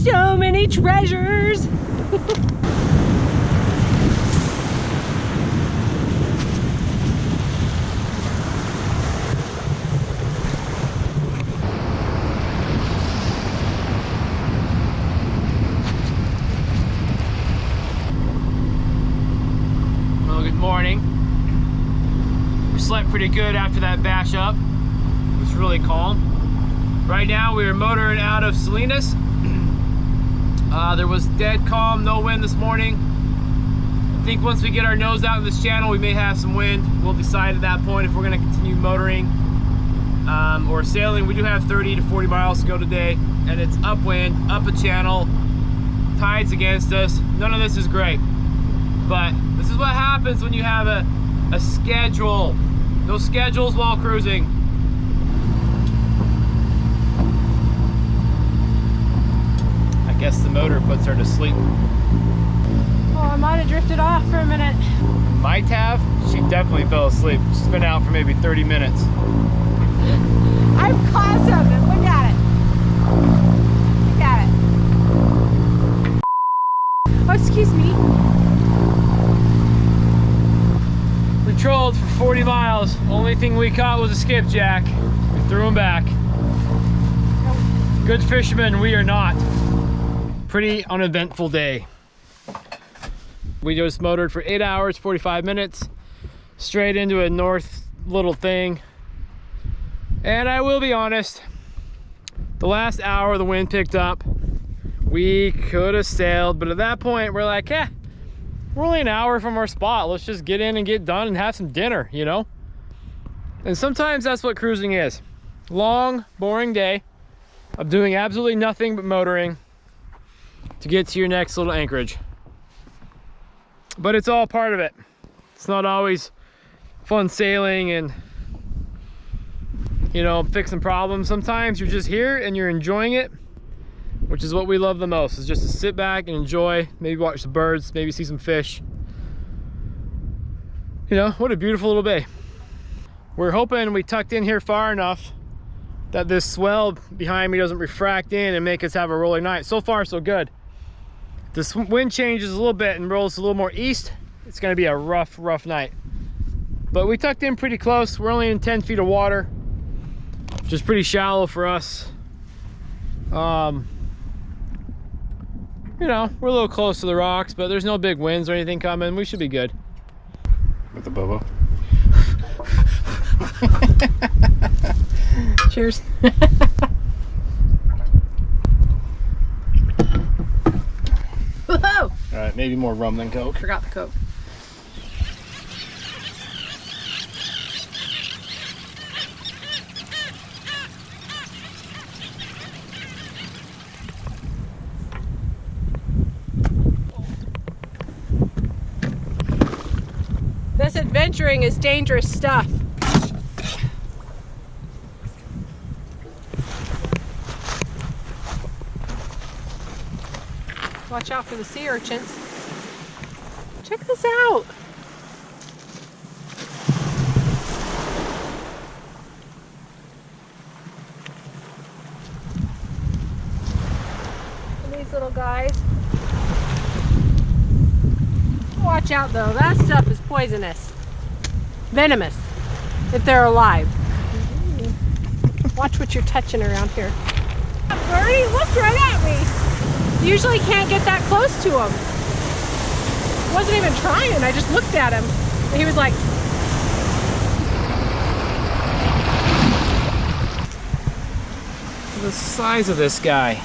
So many treasures. Well, good morning. We slept pretty good after that bash up. It was really calm. Right now we are motoring out of Salinas. There was dead calm, no wind this morning. I think once we get our nose out in this channel, we may have some wind. We'll decide at that point if we're going to continue motoring or sailing. We do have 30 to 40 miles to go today, and it's upwind, up a channel, tides against us. None of this is great, but this is what happens when you have a schedule. No schedules while cruising. I guess the motor puts her to sleep. Oh, I might have drifted off for a minute. Might have. She definitely fell asleep. She's been out for maybe 30 minutes. I've caught something. Look at it. Look at it. Oh, excuse me. We trolled for 40 miles. Only thing we caught was a skipjack. We threw him back. Good fishermen, we are not. Pretty uneventful day. We just motored for 8 hours, 45 minutes, straight into a north little thing. And I will be honest, the last hour the wind picked up. We could have sailed, but at that point we're like, we're only an hour from our spot. Let's just get in and get done and have some dinner, you know? And sometimes that's what cruising is. Long, boring day of doing absolutely nothing but motoring to get to your next little anchorage. But it's all part of it. It's not always fun sailing and, you know, fixing problems. Sometimes you're just here and you're enjoying it, which is what we love the most, is just to sit back and enjoy, maybe watch the birds, maybe see some fish. You know, what a beautiful little bay. We're hoping we tucked in here far enough that this swell behind me doesn't refract in and make us have a rolling night. So far, so good. This wind changes a little bit and rolls a little more east. It's gonna be a rough night. But we tucked in pretty close. We're only in 10 feet of water, which is pretty shallow for us. You know, we're a little close to the rocks, but there's no big winds or anything coming. We should be good. With the Bobo. Cheers. Whoa! All right, maybe more rum than Coke. Forgot the Coke. This adventuring is dangerous stuff. Watch out for the sea urchins. Check this out. And these little guys. Watch out though, that stuff is poisonous. Venomous, if they're alive. Watch what you're touching around here. Birdie looked right at me. Usually can't get that close to him. Wasn't even trying, I just looked at him. And he was like, The size of this guy.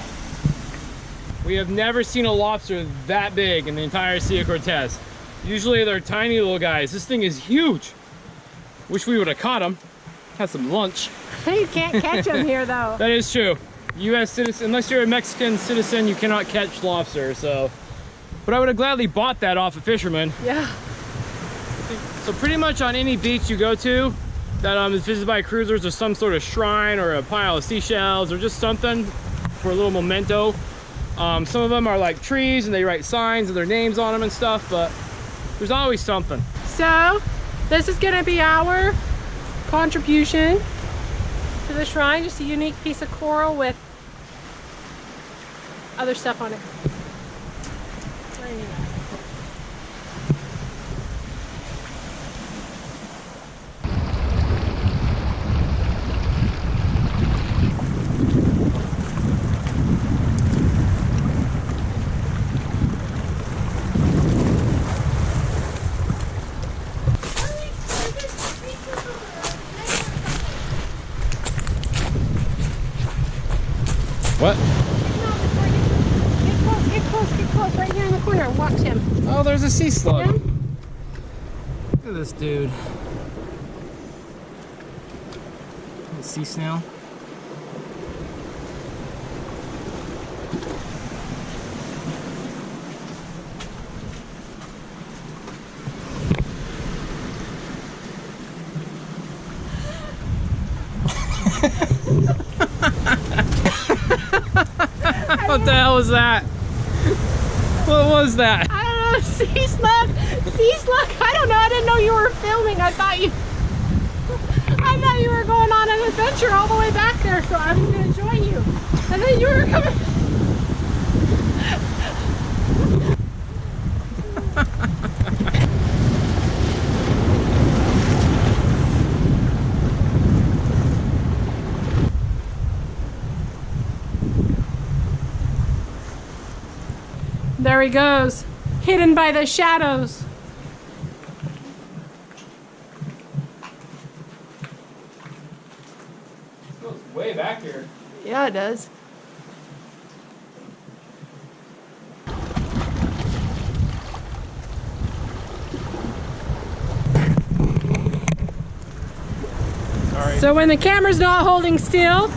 We have never seen a lobster that big in the entire Sea of Cortez. Usually they're tiny little guys. This thing is huge. Wish we would have caught him. Had some lunch. you can't catch him here though. That is true. U.S. citizen, unless you're a Mexican citizen, you cannot catch lobster, so. But I would have gladly bought that off a fisherman. Yeah. So pretty much on any beach you go to that is visited by cruisers, there's some sort of shrine or a pile of seashells or just something for a little memento. Some of them are like trees and they write signs and their names on them and stuff, but there's always something. So, this is gonna be our contribution to the shrine. Just a unique piece of coral with other stuff on it. What? Get close, right here in the corner. Watch him. Oh, there's a sea slug. Yeah. Look at this dude. A sea snail. What the hell was that? What was that? I don't know, sea slug. Sea slug. I don't know. I didn't know you were filming. I thought you were going on an adventure all the way back there, so I was going to join you. And then you were coming. There he goes, hidden by the shadows. It goes way back here. Yeah, it does. Sorry. So when the camera's not holding still,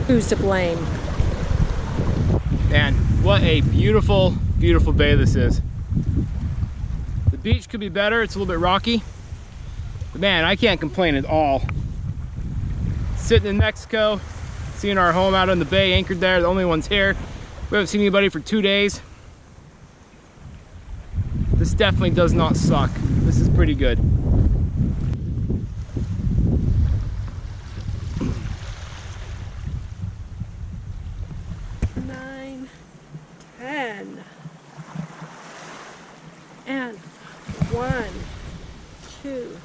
who's to blame? Man, what a beautiful, beautiful bay this is. The beach could be better. It's a little bit rocky. But man, I can't complain at all. Sitting in Mexico, seeing our home out on the bay, anchored there, the only ones here. We haven't seen anybody for 2 days. This definitely does not suck. This is pretty good. And 1, 2,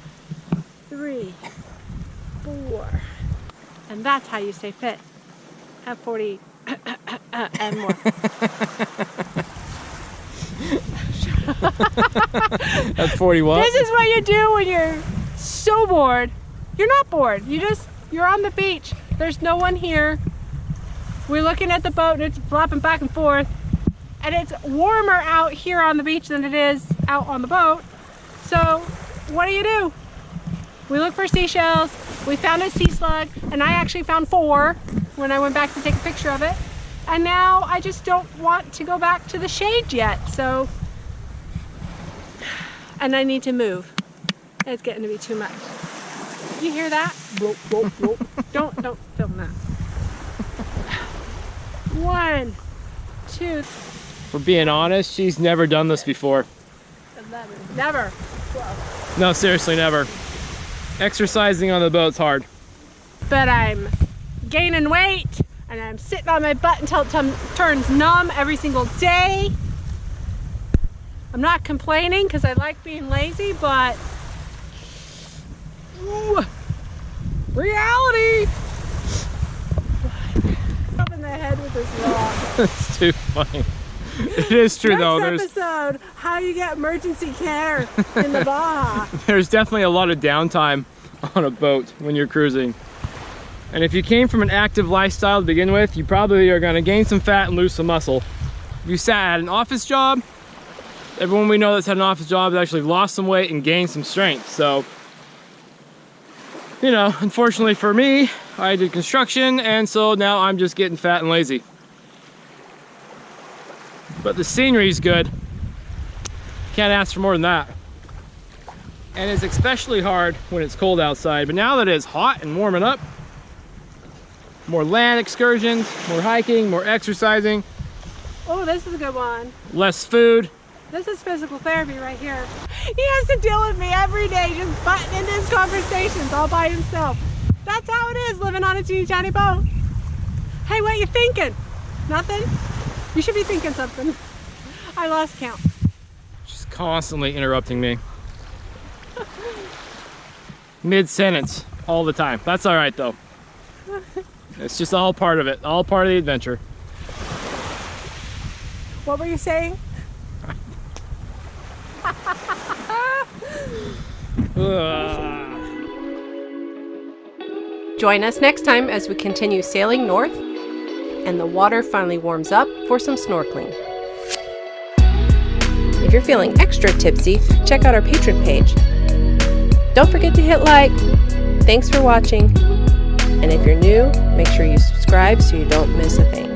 3, 4. And that's how you stay fit at 40 and more. That's 41. This is what you do when you're so bored. You're not bored. You're on the beach. There's no one here. We're looking at the boat and it's flopping back and forth. And it's warmer out here on the beach than it is out on the boat. So what do? We look for seashells. We found a sea slug, and I actually found 4 when I went back to take a picture of it. And now I just don't want to go back to the shade yet. So, and I need to move. It's getting to be too much. You hear that? Bloop, bloop, bloop. Don't film that. 1, 2. For being honest, she's never done this before. 11. Never. 12. No, seriously, never. Exercising on the boat's hard. But I'm gaining weight and I'm sitting on my butt until it turns numb every single day. I'm not complaining because I like being lazy, but ooh, reality. Up in the head with this rock. It's too funny. It is true though. Next episode, how you get emergency care in the Baja. There's definitely a lot of downtime on a boat when you're cruising. And if you came from an active lifestyle to begin with, you probably are going to gain some fat and lose some muscle. If you sat at an office job, everyone we know that's had an office job has actually lost some weight and gained some strength. So, you know, unfortunately for me, I did construction, and so now I'm just getting fat and lazy. But the scenery's good. Can't ask for more than that. And it's especially hard when it's cold outside. But now that it's hot and warming up, more land excursions, more hiking, more exercising. Oh, this is a good one. Less food. This is physical therapy right here. He has to deal with me every day, just butting into his conversations all by himself. That's how it is living on a teeny tiny boat. Hey, what you thinking? Nothing? You should be thinking something. I lost count. She's constantly interrupting me. Mid-sentence all the time. That's all right though. It's just all part of it, all part of the adventure. What were you saying? Join us next time as we continue sailing north and the water finally warms up for some snorkeling. If you're feeling extra tipsy, check out our Patreon page. Don't forget to hit like. Thanks for watching. And if you're new, make sure you subscribe so you don't miss a thing.